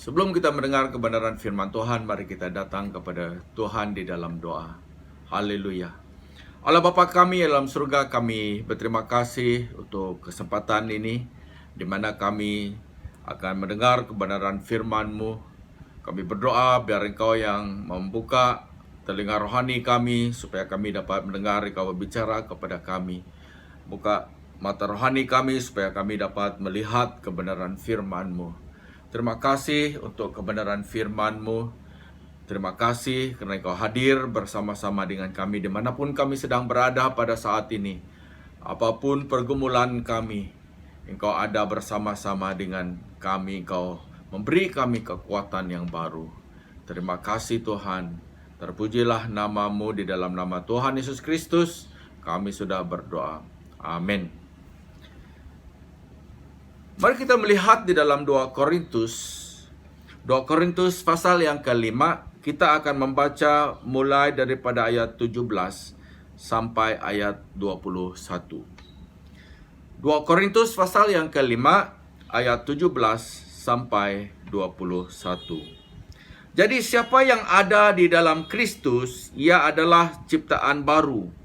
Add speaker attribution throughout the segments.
Speaker 1: Sebelum kita mendengar kebenaran firman Tuhan, mari kita datang kepada Tuhan di dalam doa. Haleluya. Allah Bapa kami dalam surga, kami berterima kasih untuk kesempatan ini, di mana kami akan mendengar kebenaran firman-Mu. Kami berdoa biar Engkau yang membuka telinga rohani kami, supaya kami dapat mendengar Engkau berbicara kepada kami. Buka mata rohani kami, supaya kami dapat melihat kebenaran firman-Mu. Terima kasih untuk kebenaran firman-Mu. Terima kasih karena Engkau hadir bersama-sama dengan kami dimanapun kami sedang berada pada saat ini. Apapun pergumulan kami, Engkau ada bersama-sama dengan kami. Engkau memberi kami kekuatan yang baru. Terima kasih Tuhan. Terpujilah nama-Mu. Di dalam nama Tuhan Yesus Kristus kami sudah berdoa. Amin. Mari kita melihat di dalam 2 Korintus pasal yang kelima. Kita akan membaca mulai daripada ayat 17 sampai ayat 21. 2 Korintus pasal yang kelima ayat 17 sampai 21. Jadi siapa yang ada di dalam Kristus, ia adalah ciptaan baru.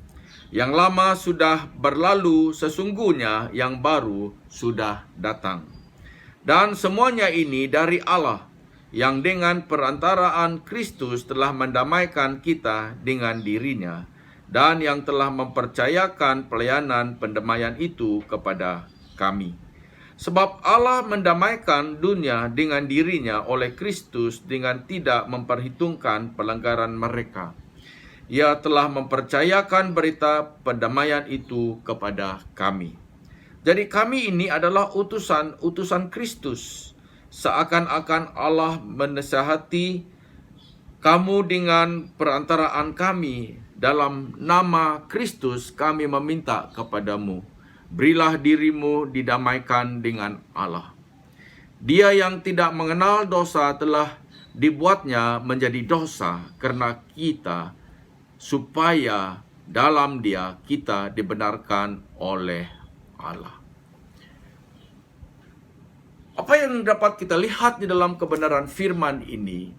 Speaker 1: Yang lama sudah berlalu, sesungguhnya yang baru sudah datang. Dan semuanya ini dari Allah, yang dengan perantaraan Kristus telah mendamaikan kita dengan dirinya, dan yang telah mempercayakan pelayanan pendamaian itu kepada kami. Sebab Allah mendamaikan dunia dengan dirinya oleh Kristus dengan tidak memperhitungkan pelanggaran mereka. Ia telah mempercayakan berita pendamaian itu kepada kami. Jadi kami ini adalah utusan Kristus. Seakan-akan Allah menasihati kamu dengan perantaraan kami. Dalam nama Kristus kami meminta kepadamu, berilah dirimu didamaikan dengan Allah. Dia yang tidak mengenal dosa telah dibuatnya menjadi dosa karena kita, supaya dalam Dia kita dibenarkan oleh Allah. Apa yang dapat kita lihat di dalam kebenaran firman ini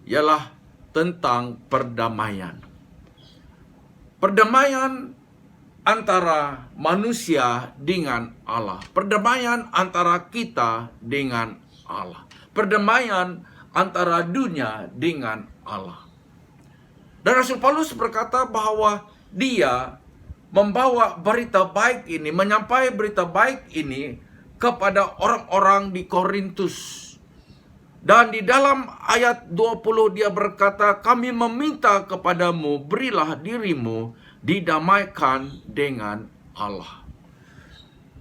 Speaker 1: ialah tentang perdamaian. Perdamaian antara manusia dengan Allah. Perdamaian antara kita dengan Allah. Perdamaian antara dunia dengan Allah. Dan Rasul Paulus berkata bahwa dia membawa berita baik ini, menyampaikan berita baik ini kepada orang-orang di Korintus. Dan di dalam ayat 20 dia berkata, kami meminta kepadamu, berilah dirimu didamaikan dengan Allah.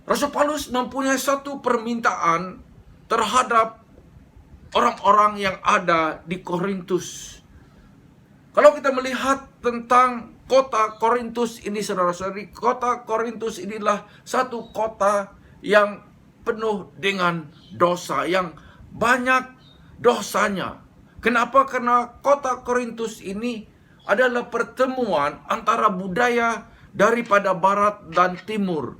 Speaker 1: Rasul Paulus mempunyai satu permintaan terhadap orang-orang yang ada di Korintus. Kalau kita melihat tentang kota Korintus ini, saudara-saudari, kota Korintus inilah satu kota yang penuh dengan dosa, yang banyak dosanya. Kenapa? Karena kota Korintus ini adalah pertemuan antara budaya daripada barat dan timur.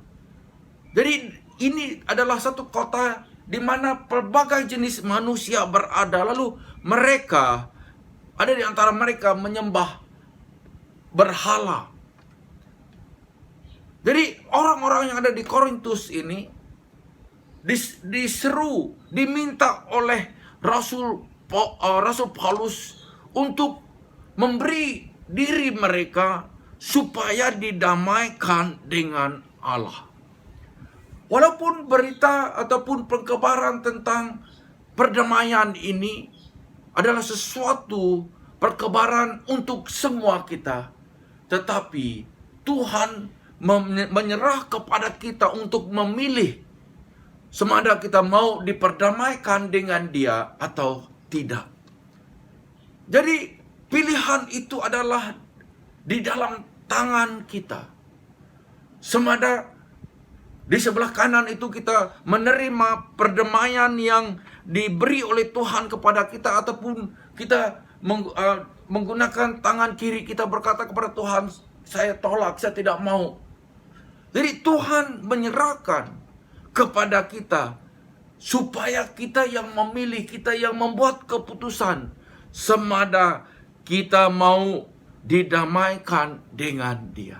Speaker 1: Jadi ini adalah satu kota di mana pelbagai jenis manusia berada. Lalu mereka, ada di antara mereka menyembah berhala. Jadi orang-orang yang ada di Korintus ini diseru, diminta oleh Rasul Paulus untuk memberi diri mereka supaya didamaikan dengan Allah. Walaupun berita ataupun pengkabaran tentang perdamaian ini adalah sesuatu perkabaran untuk semua kita, tetapi Tuhan menyerah kepada kita untuk memilih semada kita mau diperdamaikan dengan Dia atau tidak. Jadi pilihan itu adalah di dalam tangan kita. Semada di sebelah kanan itu kita menerima perdamaian yang diberi oleh Tuhan kepada kita, ataupun kita menggunakan tangan kiri kita berkata kepada Tuhan, saya tolak, saya tidak mau. Jadi Tuhan menyerahkan kepada kita supaya kita yang memilih, kita yang membuat keputusan, semada kita mau didamaikan dengan Dia.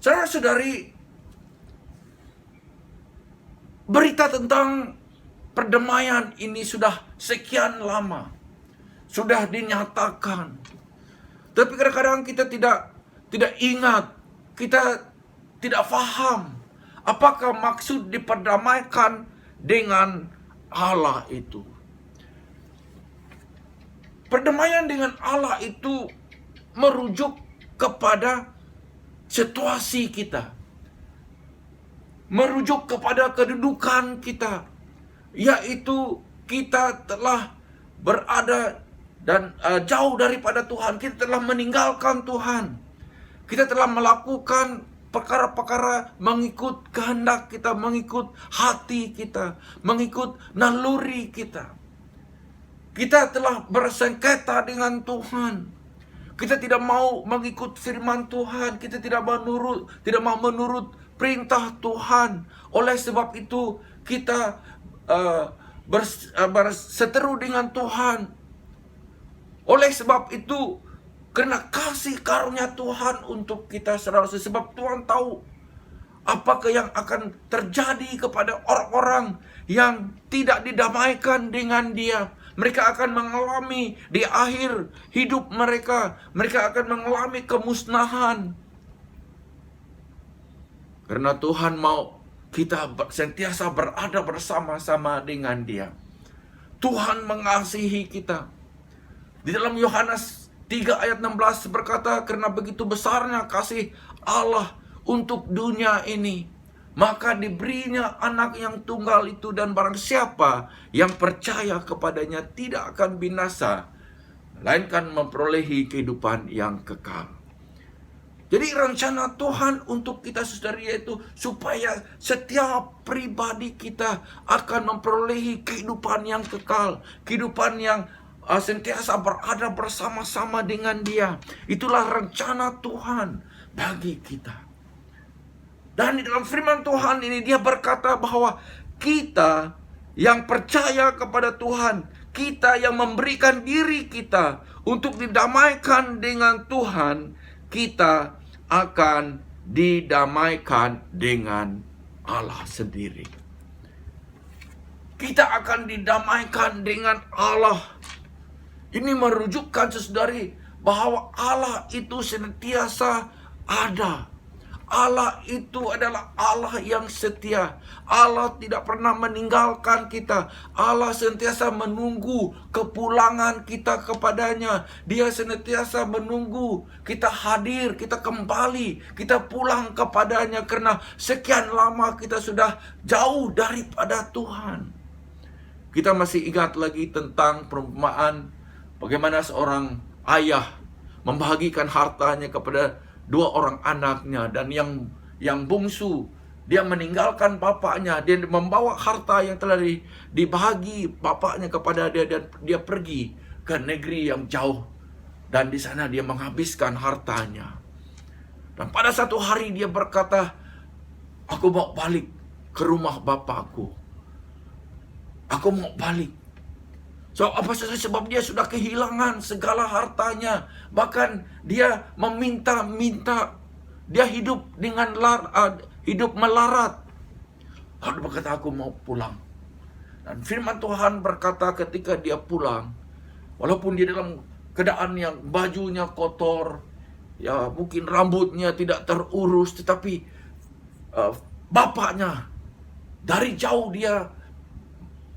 Speaker 1: Saudara-saudari, berita tentang perdamaian ini sudah sekian lama, sudah dinyatakan. Tapi kadang-kadang kita tidak ingat, kita tidak paham apakah maksud diperdamaikan dengan Allah itu. Perdamaian dengan Allah itu merujuk kepada situasi kita, merujuk kepada kedudukan kita, yaitu kita telah berada dan jauh daripada Tuhan. Kita telah meninggalkan Tuhan. Kita telah melakukan perkara-perkara mengikut kehendak kita, mengikut hati kita, mengikut naluri kita. Kita telah bersengketa dengan Tuhan. Kita tidak mau mengikut firman Tuhan. Tidak mau menurut perintah Tuhan. Oleh sebab itu kita berseteru dengan Tuhan. Oleh sebab itu, karena kasih karunia Tuhan untuk kita, saudara, sebab Tuhan tahu apakah yang akan terjadi kepada orang-orang yang tidak didamaikan dengan Dia. Mereka akan mengalami di akhir hidup mereka akan mengalami kemusnahan. Karena Tuhan mau kita sentiasa berada bersama-sama dengan Dia. Tuhan mengasihi kita. Di dalam Yohanes 3 ayat 16 berkata, karena begitu besarnya kasih Allah untuk dunia ini, maka diberinya anak yang tunggal itu, dan barang siapa yang percaya kepadanya tidak akan binasa, melainkan memperolehi kehidupan yang kekal. Jadi rencana Tuhan untuk kita, saudara, yaitu supaya setiap pribadi kita akan memperolehi kehidupan yang kekal, kehidupan yang sentiasa berada bersama-sama dengan Dia. Itulah rencana Tuhan bagi kita. Dan di dalam firman Tuhan ini Dia berkata bahwa kita yang percaya kepada Tuhan, kita yang memberikan diri kita untuk didamaikan dengan Tuhan, kita akan didamaikan dengan Allah sendiri. Kita akan didamaikan dengan Allah. Ini merujukkan, saudari, bahwa Allah itu senantiasa ada. Allah itu adalah Allah yang setia. Allah tidak pernah meninggalkan kita. Allah senantiasa menunggu kepulangan kita kepadanya. Dia senantiasa menunggu kita hadir, kita kembali, kita pulang kepadanya. Karena sekian lama kita sudah jauh daripada Tuhan. Kita masih ingat lagi tentang perumpamaan bagaimana seorang ayah membagikan hartanya kepada 2 orang anaknya, dan yang bungsu dia meninggalkan bapaknya, dia membawa harta yang telah dibagi bapaknya kepada dia, dan dia pergi ke negeri yang jauh, dan di sana dia menghabiskan hartanya. Dan pada satu hari dia berkata, aku mau balik ke rumah bapakku. Aku mau balik. Apa sebab dia sudah kehilangan segala hartanya. Bahkan dia meminta-minta. Dia hidup dengan hidup melarat. Lalu berkata, aku mau pulang. Dan firman Tuhan berkata ketika dia pulang, walaupun dia dalam keadaan yang bajunya kotor, ya mungkin rambutnya tidak terurus, tetapi bapaknya dari jauh dia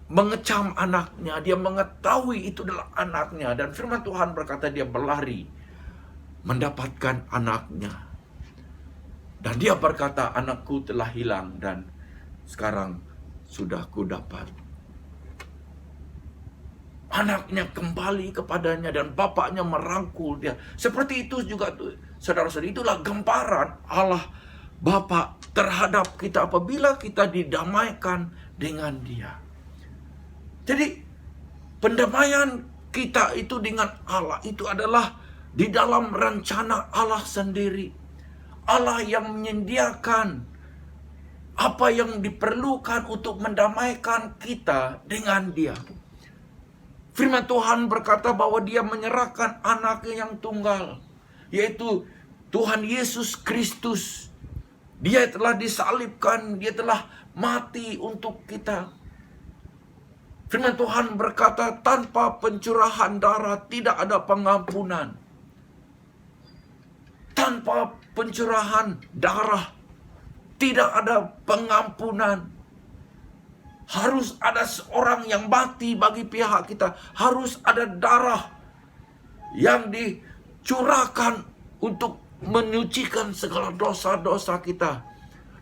Speaker 1: mengecam anaknya, dia mengetahui itu adalah anaknya, dan firman Tuhan berkata dia berlari mendapatkan anaknya, dan dia berkata, anakku telah hilang dan sekarang sudah kudapat. Anaknya kembali kepadanya dan bapaknya merangkul dia. Seperti itu juga saudara-saudari, itulah gambaran Allah Bapa terhadap kita apabila kita didamaikan dengan Dia. Jadi pendamaian kita itu dengan Allah itu adalah di dalam rencana Allah sendiri. Allah yang menyediakan, apa yang diperlukan untuk mendamaikan kita dengan Dia. Firman Tuhan berkata bahwa Dia menyerahkan anaknya yang tunggal, yaitu Tuhan Yesus Kristus. Dia telah disalibkan, Dia telah mati untuk kita. Firman Tuhan berkata, tanpa pencurahan darah tidak ada pengampunan. Tanpa pencurahan darah tidak ada pengampunan. Harus ada seorang yang mati bagi pihak kita. Harus ada darah yang dicurahkan untuk menyucikan segala dosa-dosa kita.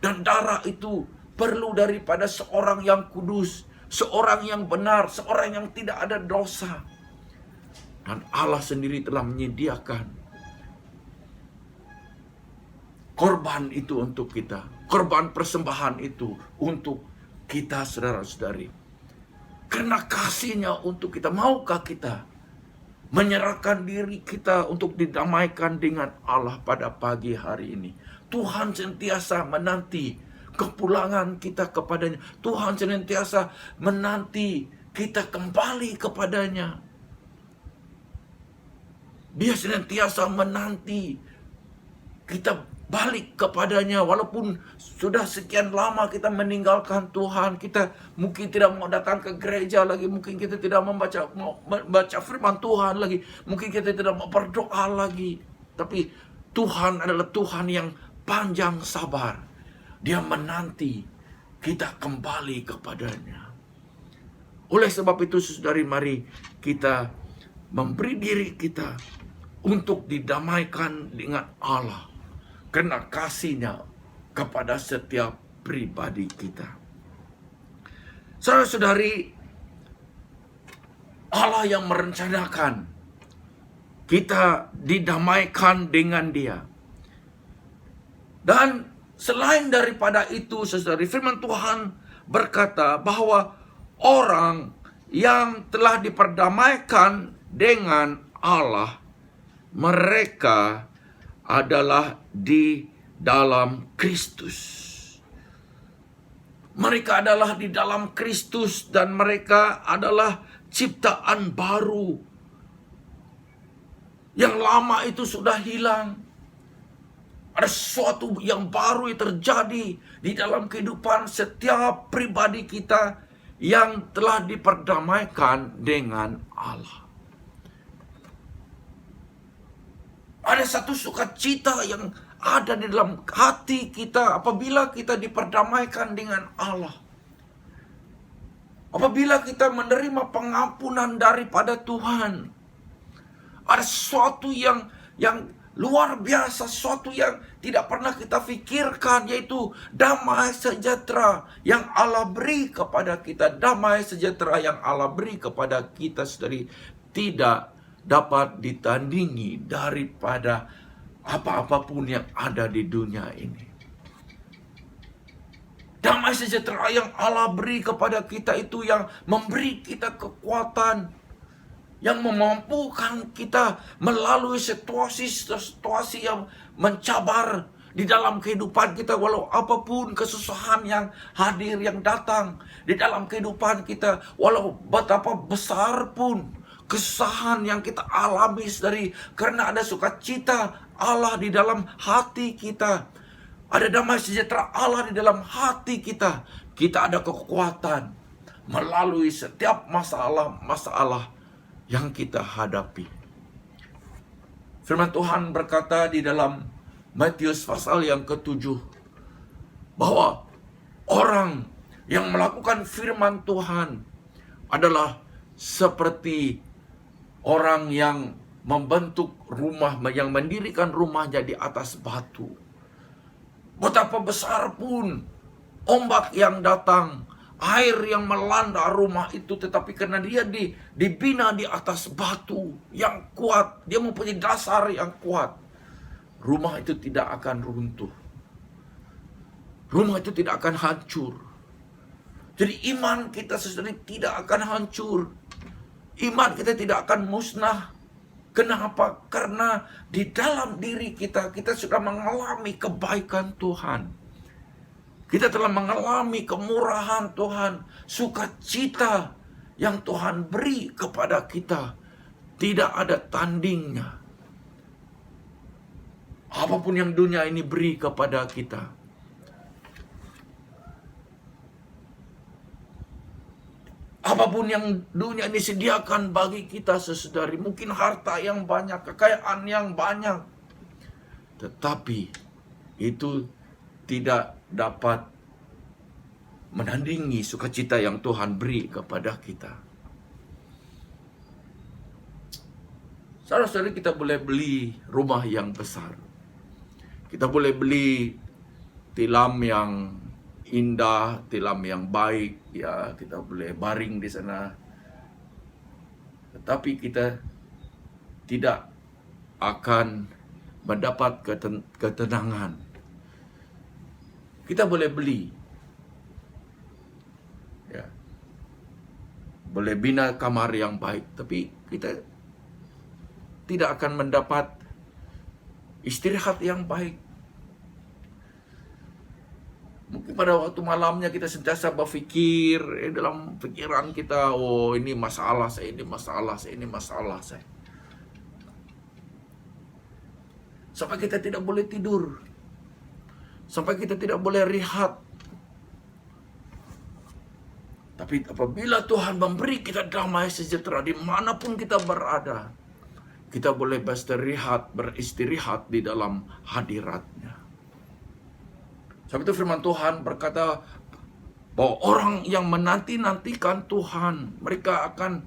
Speaker 1: Dan darah itu perlu daripada seorang yang kudus, seorang yang benar, seorang yang tidak ada dosa. Dan Allah sendiri telah menyediakan korban itu untuk kita. Korban persembahan itu untuk kita, saudara-saudari. Karena kasih-Nya untuk kita, maukah kita menyerahkan diri kita untuk didamaikan dengan Allah pada pagi hari ini? Tuhan sentiasa menanti kepulangan kita kepadanya. Tuhan senantiasa menanti kita kembali kepadanya. Dia senantiasa menanti kita balik kepadanya. Walaupun sudah sekian lama kita meninggalkan Tuhan, kita mungkin tidak mau datang ke gereja lagi, mungkin kita tidak membaca firman Tuhan lagi, mungkin kita tidak mau berdoa lagi. Tapi Tuhan adalah Tuhan yang panjang sabar. Dia menanti kita kembali kepadanya. Oleh sebab itu, saudari, mari kita memberi diri kita untuk didamaikan dengan Allah. Karena kasih-Nya kepada setiap pribadi kita. Saudara-saudari, Allah yang merencanakan kita didamaikan dengan Dia. Dan selain daripada itu, saudari, firman Tuhan berkata bahwa orang yang telah diperdamaikan dengan Allah, mereka adalah di dalam Kristus. Mereka adalah di dalam Kristus dan mereka adalah ciptaan baru. Yang lama itu sudah hilang. Ada sesuatu yang baru yang terjadi di dalam kehidupan setiap pribadi kita yang telah diperdamaikan dengan Allah. Ada satu sukacita yang ada di dalam hati kita apabila kita diperdamaikan dengan Allah. Apabila kita menerima pengampunan daripada Tuhan. Ada sesuatu yang luar biasa, sesuatu yang tidak pernah kita pikirkan, yaitu damai sejahtera yang Allah beri kepada kita. Damai sejahtera yang Allah beri kepada kita, saudari, tidak dapat ditandingi daripada apa-apapun yang ada di dunia ini. Damai sejahtera yang Allah beri kepada kita itu yang memberi kita kekuatan, yang memampukan kita melalui situasi-situasi yang mencabar di dalam kehidupan kita. Walau apapun kesusahan yang hadir, yang datang di dalam kehidupan kita, walau betapa besar pun kesusahan yang kita alami, dari karena ada sukacita Allah di dalam hati kita, ada damai sejahtera Allah di dalam hati kita, kita ada kekuatan melalui setiap masalah-masalah yang kita hadapi. Firman Tuhan berkata di dalam Matius pasal yang ke-7 bahwa orang yang melakukan firman Tuhan adalah seperti orang yang membentuk rumah, yang mendirikan rumahnya di atas batu. Betapa besar pun ombak yang datang, air yang melanda rumah itu, tetapi karena dia dibina di atas batu yang kuat, dia mempunyai dasar yang kuat, rumah itu tidak akan runtuh. Rumah itu tidak akan hancur. Jadi iman kita sendiri tidak akan hancur. Iman kita tidak akan musnah. Kenapa? Karena di dalam diri kita, kita sudah mengalami kebaikan Tuhan. Kita telah mengalami kemurahan Tuhan, sukacita yang Tuhan beri kepada kita. Tidak ada tandingnya. Apapun yang dunia ini beri kepada kita. Apapun yang dunia ini sediakan bagi kita sesedari. Mungkin harta yang banyak, kekayaan yang banyak. Tetapi itu tidak dapat menandingi sukacita yang Tuhan beri kepada kita. Saudara-saudari, kita boleh beli rumah yang besar. Kita boleh beli tilam yang indah, tilam yang baik, ya, kita boleh baring di sana. Tetapi kita tidak akan mendapat ketenangan. Kita boleh beli, ya, boleh bina kamar yang baik, tapi kita tidak akan mendapat istirahat yang baik. Mungkin pada waktu malamnya kita sentiasa berpikir dalam pikiran kita, oh ini masalah saya, ini masalah saya, ini masalah saya. Sampai kita tidak boleh tidur. Sampai kita tidak boleh rehat. Tapi apabila Tuhan memberi kita damai sejahtera dimanapun kita berada, kita boleh beristirahat di dalam hadirat-Nya. Sebab itu firman Tuhan berkata bahwa orang yang menanti-nantikan Tuhan, mereka akan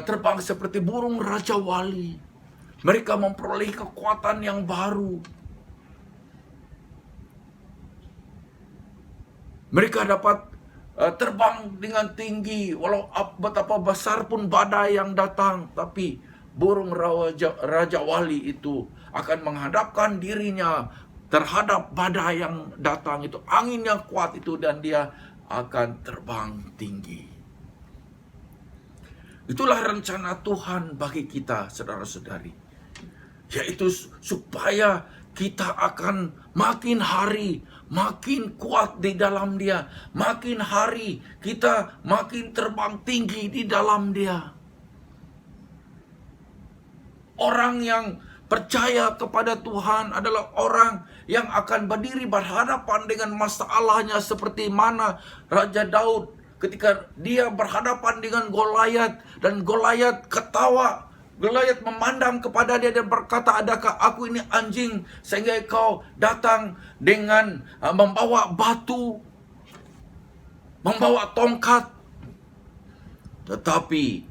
Speaker 1: terbang seperti burung Raja Wali. Mereka memperoleh kekuatan yang baru. Mereka dapat terbang dengan tinggi, walau betapa besar pun badai yang datang, tapi burung Raja Wali itu akan menghadapkan dirinya terhadap badai yang datang itu, angin yang kuat itu, dan dia akan terbang tinggi. Itulah rencana Tuhan bagi kita, saudara-saudari, yaitu supaya kita akan makin hari makin kuat di dalam Dia, makin hari kita makin terbang tinggi di dalam Dia. Orang yang percaya kepada Tuhan adalah orang yang akan berdiri berhadapan dengan masalahnya, seperti mana Raja Daud ketika dia berhadapan dengan Goliat, dan Goliat ketawa. Goliat memandang kepada dia dan berkata, adakah aku ini anjing sehingga kau datang dengan membawa batu, membawa tongkat? Tetapi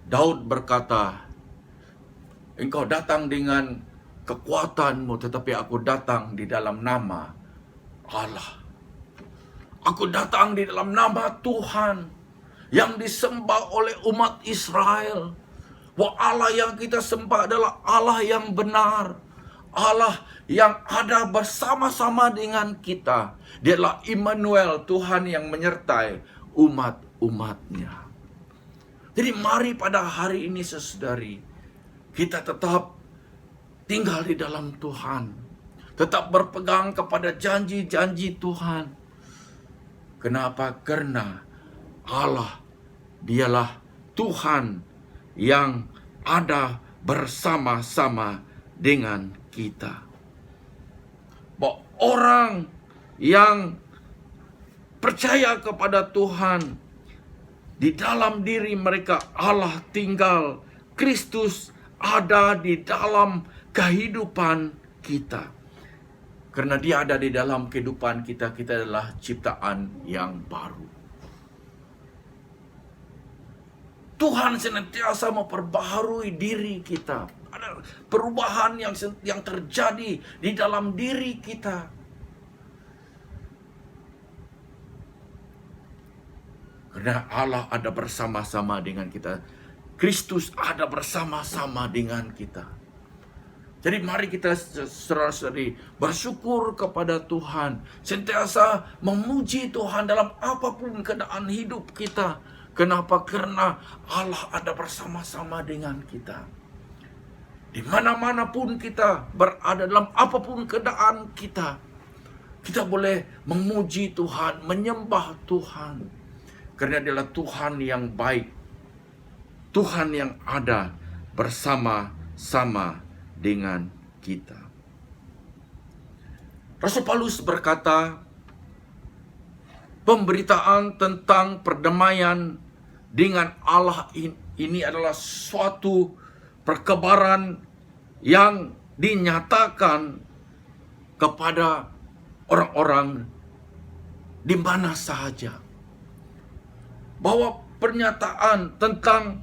Speaker 1: Daud berkata, engkau datang dengan kekuatanmu, tetapi aku datang di dalam nama Allah. Aku datang di dalam nama Tuhan yang disembah oleh umat Israel. Bahwa Allah yang kita sembah adalah Allah yang benar, Allah yang ada bersama-sama dengan kita. Dia adalah Immanuel, Tuhan yang menyertai umat-umatnya. Jadi mari pada hari ini, saudari, kita tetap tinggal di dalam Tuhan, tetap berpegang kepada janji-janji Tuhan. Kenapa? Karena Allah dialah Tuhan yang ada bersama-sama dengan kita. Bahwa orang yang percaya kepada Tuhan, di dalam diri mereka Allah tinggal, Kristus ada di dalam kehidupan kita. Karena Dia ada di dalam kehidupan kita, kita adalah ciptaan yang baru. Tuhan senantiasa memperbaharui diri kita. Ada perubahan yang terjadi di dalam diri kita. Karena Allah ada bersama-sama dengan kita. Kristus ada bersama-sama dengan kita. Jadi mari kita saudara-saudari bersyukur kepada Tuhan. Sentiasa memuji Tuhan dalam apapun keadaan hidup kita. Kenapa? Karena Allah ada bersama-sama dengan kita. Di mana-mana pun kita berada, dalam apapun keadaan kita, Kita boleh memuji Tuhan, menyembah Tuhan. Karena Dia adalah Tuhan yang baik. Tuhan yang ada bersama-sama dengan kita. Rasul Paulus berkata, pemberitaan tentang perdamaian dengan Allah ini adalah suatu perkabaran yang dinyatakan kepada orang-orang di mana sahaja. Bahwa pernyataan tentang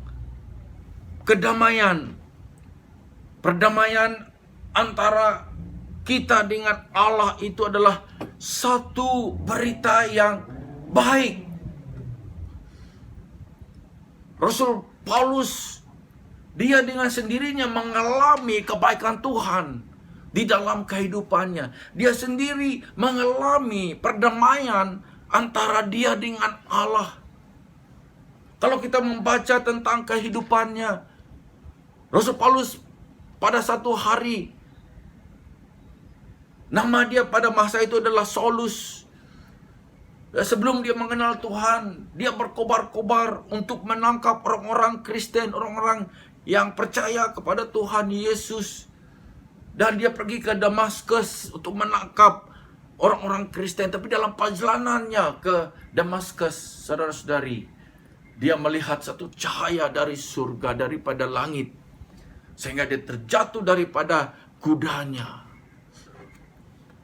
Speaker 1: kedamaian, perdamaian antara kita dengan Allah itu adalah satu berita yang baik. Rasul Paulus, dia dengan sendirinya mengalami kebaikan Tuhan di dalam kehidupannya. Dia sendiri mengalami perdamaian antara dia dengan Allah. Kalau kita membaca tentang kehidupannya, Rasul Paulus pada satu hari, nama dia pada masa itu adalah Saulus. Sebelum dia mengenal Tuhan, dia berkobar-kobar untuk menangkap orang-orang Kristen, orang-orang yang percaya kepada Tuhan Yesus. Dan dia pergi ke Damaskus untuk menangkap orang-orang Kristen. Tapi dalam perjalanannya ke Damaskus, saudara-saudari, dia melihat satu cahaya dari surga, daripada langit. Sehingga dia terjatuh daripada kudanya.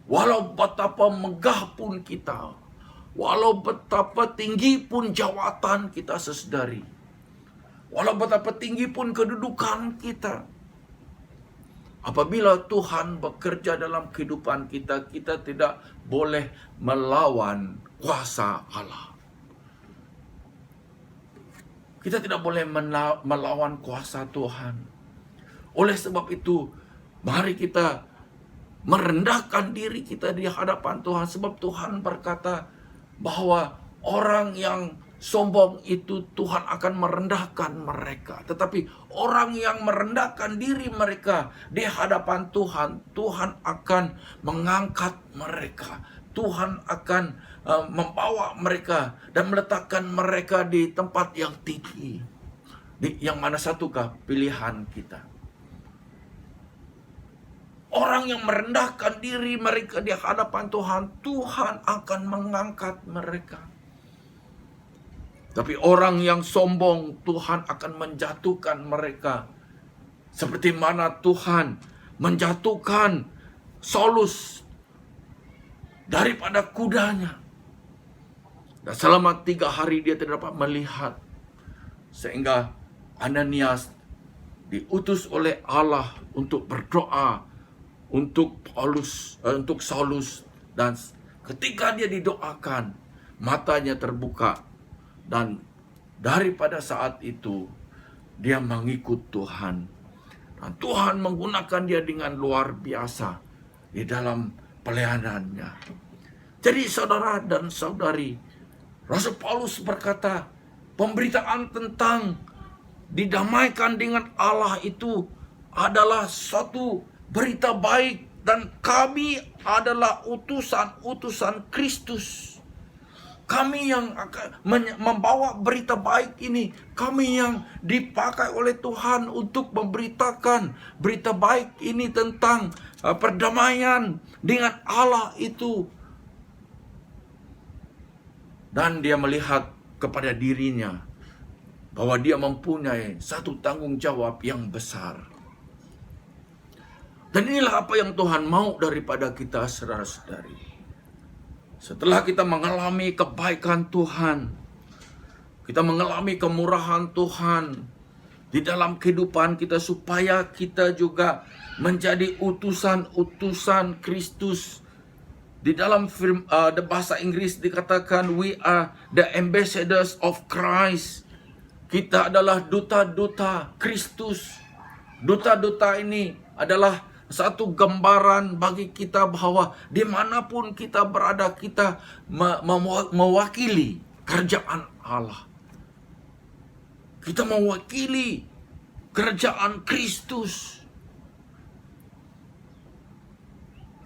Speaker 1: Walau betapa megah pun kita, walau betapa tinggi pun jawatan kita, saudari, walau betapa tinggi pun kedudukan kita, apabila Tuhan bekerja dalam kehidupan kita, kita tidak boleh melawan kuasa Allah. Kita tidak boleh melawan kuasa Tuhan. Oleh sebab itu, mari kita merendahkan diri kita di hadapan Tuhan. Sebab Tuhan berkata bahwa orang yang sombong itu Tuhan akan merendahkan mereka. Tetapi orang yang merendahkan diri mereka di hadapan Tuhan, Tuhan akan mengangkat mereka. Tuhan akan membawa mereka dan meletakkan mereka di tempat yang tinggi. Yang mana satukah pilihan kita? Orang yang merendahkan diri mereka di hadapan Tuhan, Tuhan akan mengangkat mereka. Tapi orang yang sombong, Tuhan akan menjatuhkan mereka. Seperti mana Tuhan menjatuhkan Saulus daripada kudanya. Dan selama 3 hari dia tidak dapat melihat. Sehingga Ananias diutus oleh Allah untuk berdoa untuk Saulus, dan ketika dia didoakan, matanya terbuka, dan daripada saat itu dia mengikut Tuhan, dan Tuhan menggunakan dia dengan luar biasa di dalam pelayanannya. Jadi saudara dan saudari, Rasul Paulus berkata, pemberitaan tentang didamaikan dengan Allah itu adalah suatu berita baik, dan kami adalah utusan-utusan Kristus. Kami yang akan membawa berita baik ini. Kami yang dipakai oleh Tuhan untuk memberitakan berita baik ini tentang perdamaian dengan Allah itu. Dan dia melihat kepada dirinya bahwa dia mempunyai satu tanggung jawab yang besar. Dan inilah apa yang Tuhan mau daripada kita, saudara-saudari. Setelah kita mengalami kebaikan Tuhan, kita mengalami kemurahan Tuhan di dalam kehidupan kita, supaya kita juga menjadi utusan-utusan Kristus. Di dalam bahasa Inggris dikatakan, we are the ambassadors of Christ. Kita adalah duta-duta Kristus. Duta-duta ini adalah satu gambaran bagi kita bahwa dimanapun kita berada, kita mewakili kerajaan Allah. Kita mewakili kerajaan Kristus.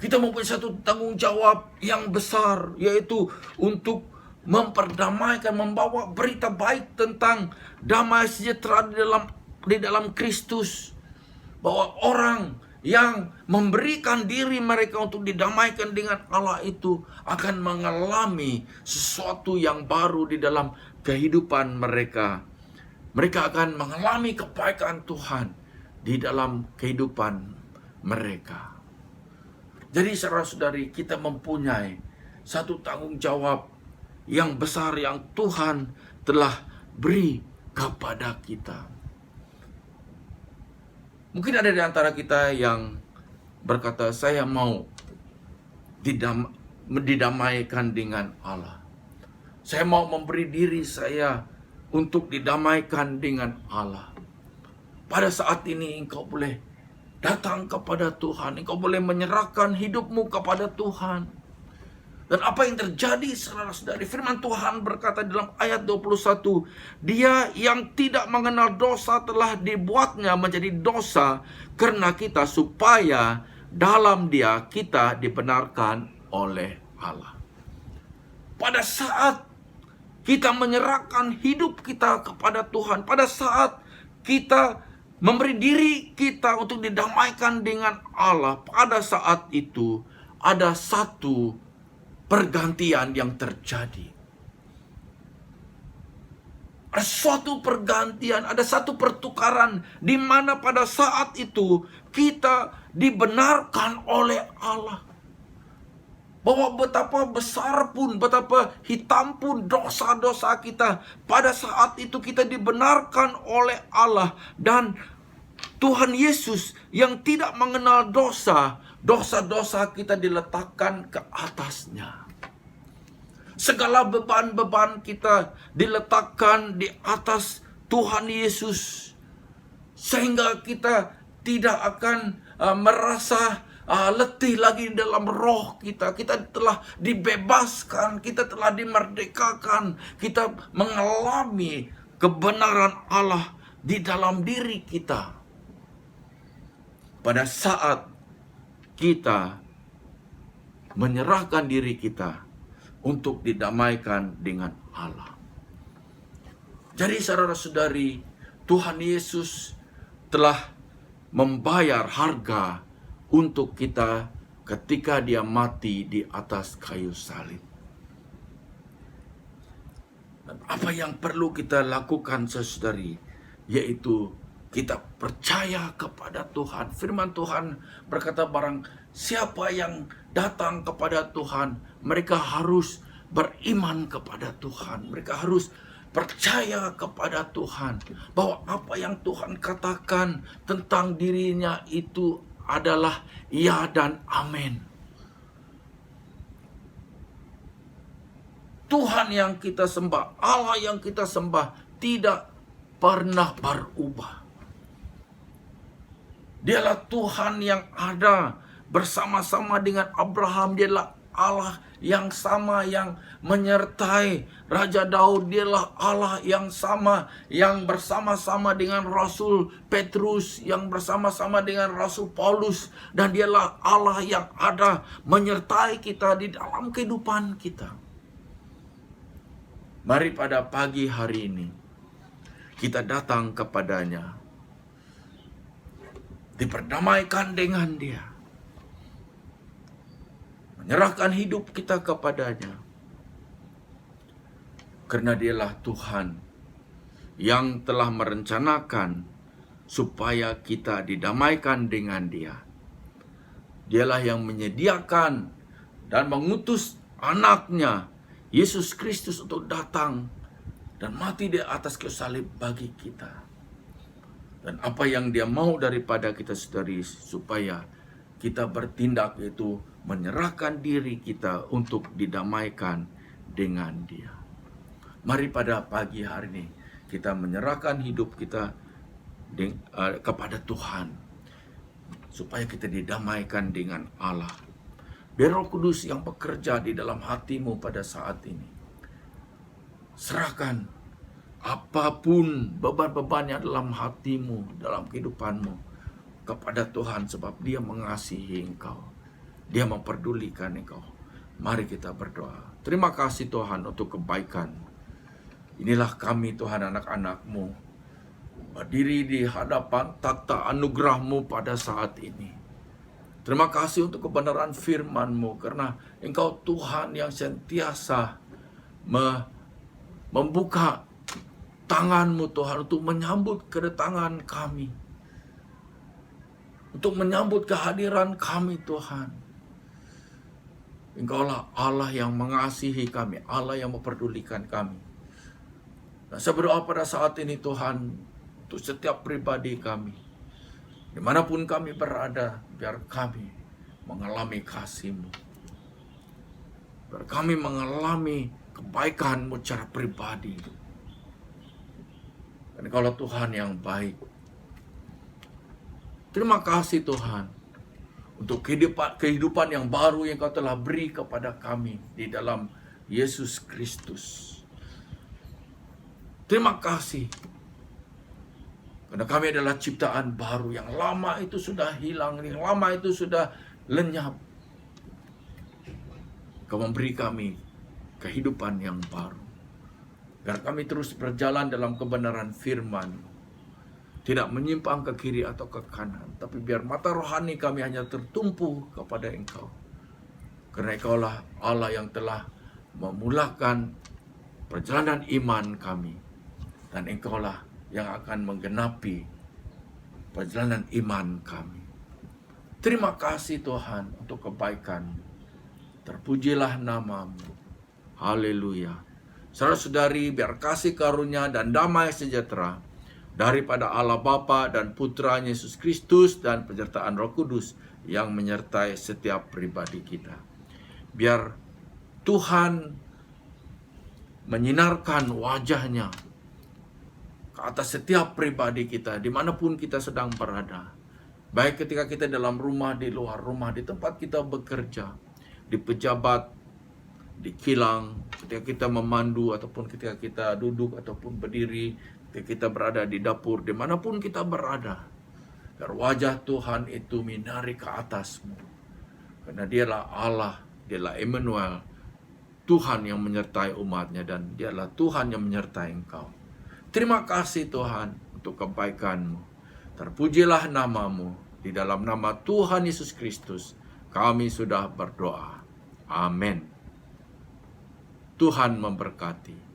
Speaker 1: Kita mempunyai satu tanggung jawab yang besar, yaitu untuk memperdamaikan, membawa berita baik tentang damai sejahtera di dalam Kristus. Bahwa orang yang memberikan diri mereka untuk didamaikan dengan Allah itu akan mengalami sesuatu yang baru di dalam kehidupan mereka. Mereka akan mengalami kebaikan Tuhan di dalam kehidupan mereka. Jadi saudara-saudari, kita mempunyai satu tanggung jawab yang besar yang Tuhan telah beri kepada kita. Mungkin ada di antara kita yang berkata, saya mau didamaikan dengan Allah. Saya mau memberi diri saya untuk didamaikan dengan Allah. Pada saat ini engkau boleh datang kepada Tuhan. Engkau boleh menyerahkan hidupmu kepada Tuhan. Dan apa yang terjadi, saudara-saudari? Firman Tuhan berkata dalam ayat 21, Dia yang tidak mengenal dosa telah dibuatnya menjadi dosa karena kita, supaya dalam Dia kita dibenarkan oleh Allah. Pada saat kita menyerahkan hidup kita kepada Tuhan, pada saat kita memberi diri kita untuk didamaikan dengan Allah, pada saat itu ada satu pergantian yang terjadi. Ada suatu pergantian, ada satu pertukaran di mana pada saat itu kita dibenarkan oleh Allah. Bahwa betapa besar pun, betapa hitam pun dosa-dosa kita, pada saat itu kita dibenarkan oleh Allah. Dan Tuhan Yesus yang tidak mengenal dosa, dosa-dosa kita diletakkan ke atasnya. Segala beban-beban kita diletakkan di atas Tuhan Yesus, sehingga kita tidak akan merasa letih lagi dalam roh kita. Kita telah dibebaskan, kita telah dimerdekakan, kita mengalami kebenaran Allah di dalam diri kita. Pada saat kita menyerahkan diri kita untuk didamaikan dengan Allah. Jadi saudara-saudari, Tuhan Yesus telah membayar harga untuk kita ketika Dia mati di atas kayu salib. Dan apa yang perlu kita lakukan, saudari, yaitu kita percaya kepada Tuhan. Firman Tuhan berkata, barang siapa yang datang kepada Tuhan, mereka harus beriman kepada Tuhan. Mereka harus percaya kepada Tuhan, bahwa apa yang Tuhan katakan tentang dirinya itu adalah ya dan amin. Tuhan yang kita sembah, Allah yang kita sembah tidak pernah berubah. Dialah Tuhan yang ada bersama-sama dengan Abraham. Dialah Allah yang sama yang menyertai Raja Daud. Dialah Allah yang sama yang bersama-sama dengan Rasul Petrus, yang bersama-sama dengan Rasul Paulus. Dan dialah Allah yang ada menyertai kita di dalam kehidupan kita. Mari pada pagi hari ini kita datang kepadanya, diperdamaikan dengan Dia, menyerahkan hidup kita kepadanya, karena Dialah Tuhan yang telah merencanakan supaya kita didamaikan dengan Dia. Dialah yang menyediakan dan mengutus anaknya Yesus Kristus untuk datang dan mati di atas kayu salib bagi kita. Dan apa yang Dia mau daripada kita, saudari, supaya kita bertindak, yaitu menyerahkan diri kita untuk didamaikan dengan Dia. Mari pada pagi hari ini kita menyerahkan hidup kita kepada Tuhan, supaya kita didamaikan dengan Allah. Biar Roh Kudus yang bekerja di dalam hatimu pada saat ini. Serahkan apapun beban-beban yang dalam hatimu, dalam kehidupanmu, kepada Tuhan, sebab Dia mengasihi engkau. Dia memperdulikan engkau. Mari kita berdoa. Terima kasih Tuhan untuk kebaikan. Inilah kami Tuhan, anak-anak-Mu, berdiri di hadapan takhta anugerah-Mu pada saat ini. Terima kasih untuk kebenaran firman-Mu, karena Engkau Tuhan yang sentiasa membuka tangan-Mu Tuhan untuk menyambut kedatangan kami, untuk menyambut kehadiran kami Tuhan. Engkaulah Allah yang mengasihi kami, Allah yang memperdulikan kami. Dan saya berdoa pada saat ini Tuhan, untuk setiap pribadi kami, dimanapun kami berada, biar kami mengalami kasih-Mu. Biar kami mengalami kebaikan-Mu secara pribadi. Dan Engkaulah Tuhan yang baik. Terima kasih Tuhan, untuk kehidupan yang baru yang Kau telah beri kepada kami di dalam Yesus Kristus. Terima kasih, karena kami adalah ciptaan baru. Yang lama itu sudah hilang, yang lama itu sudah lenyap. Kau memberi kami kehidupan yang baru. Biar kami terus berjalan dalam kebenaran firman. Tidak menyimpang ke kiri atau ke kanan. Tapi biar mata rohani kami hanya tertumpu kepada Engkau. Karena Engkaulah Allah yang telah memulakan perjalanan iman kami. Dan Engkaulah yang akan menggenapi perjalanan iman kami. Terima kasih Tuhan untuk kebaikan. Terpujilah nama-Mu. Haleluya. Saudara-saudari, biar kasih karunia dan damai sejahtera daripada Allah Bapa dan Putra Yesus Kristus dan penyertaan Roh Kudus yang menyertai setiap pribadi kita. Biar Tuhan menyinarkan wajah-Nya ke atas setiap pribadi kita, dimanapun kita sedang berada. Baik ketika kita dalam rumah, di luar rumah, di tempat kita bekerja, di pejabat, di kilang, ketika kita memandu, ataupun ketika kita duduk, ataupun berdiri, ketika kita berada di dapur, dimanapun kita berada. Biar wajah Tuhan itu minari ke atas-Mu. Karena Dialah Allah, Dialah Immanuel, Tuhan yang menyertai umat-Nya, dan Dialah Tuhan yang menyertai engkau. Terima kasih Tuhan untuk kebaikan-Mu. Terpujilah nama-Mu. Di dalam nama Tuhan Yesus Kristus, kami sudah berdoa. Amin. Tuhan memberkati.